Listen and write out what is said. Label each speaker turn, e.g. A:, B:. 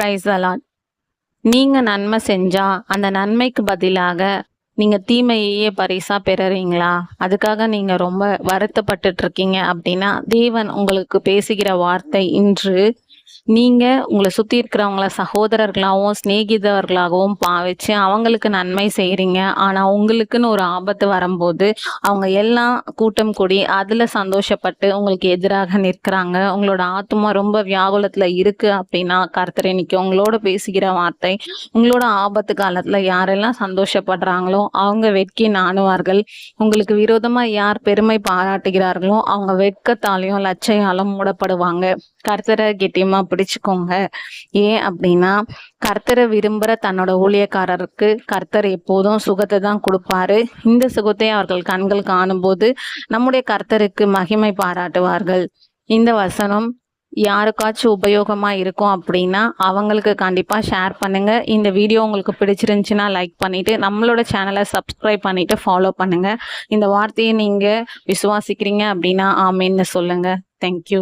A: Praise the Lord. நீங்க நன்மை செஞ்சா அந்த நன்மைக்கு பதிலாக நீங்க தீமையையே பரிசா பெறுறீங்களா? அதுக்காக நீங்க ரொம்ப வருத்தப்பட்டுட்டு இருக்கீங்க அப்படின்னா, தேவன் உங்களுக்கு பேசுகிற வார்த்தை இன்று, நீங்க உங்களை சுத்தி இருக்கிறவங்கள சகோதரர்களாகவும் சிநேகிதர்களாகவும் பாவிச்சு அவங்களுக்கு நன்மை செய்றீங்க. ஆனா உங்களுக்குன்னு ஒரு ஆபத்து வரும்போது அவங்க எல்லாம் கூட்டம் கூடி அதுல சந்தோஷப்பட்டு உங்களுக்கு எதிராக நிற்கிறாங்க. உங்களோட ஆத்துமா ரொம்ப வியாகுலத்துல இருக்கு அப்படின்னா, கர்த்தர் இன்னைக்கு உங்களோட பேசுகிற வார்த்தை, உங்களோட ஆபத்து காலத்துல யாரெல்லாம் சந்தோஷப்படுறாங்களோ அவங்க வெட்கி நாணுவார்கள். உங்களுக்கு விரோதமா யார் பெருமை பாராட்டுகிறார்களோ அவங்க வெட்கத்தாலையும் லச்சையாலும் மூடப்படுவாங்க. கர்த்தரை கெட்டியமா பிடிச்சுக்கோங்க. ஏன் அப்படின்னா, கர்த்தரை விரும்புகிற தன்னோட ஊழியக்காரருக்கு கர்த்தர் எப்போதும் சுகத்தை தான் கொடுப்பாரு. இந்த சுகத்தை அவர்கள் கண்கள் காணும்போது நம்முடைய கர்த்தருக்கு மகிமை பாராட்டுவார்கள். இந்த வசனம் யாருக்காச்சும் உபயோகமா இருக்கும் அப்படின்னா அவங்களுக்கு கண்டிப்பா ஷேர் பண்ணுங்க. இந்த வீடியோ உங்களுக்கு பிடிச்சிருந்துச்சுன்னா லைக் பண்ணிட்டு நம்மளோட சேனலை சப்ஸ்கிரைப் பண்ணிட்டு ஃபாலோ பண்ணுங்க. இந்த வார்த்தையை நீங்க விசுவாசிக்கிறீங்க அப்படின்னா ஆமேன்னு சொல்லுங்க. தேங்க்யூ.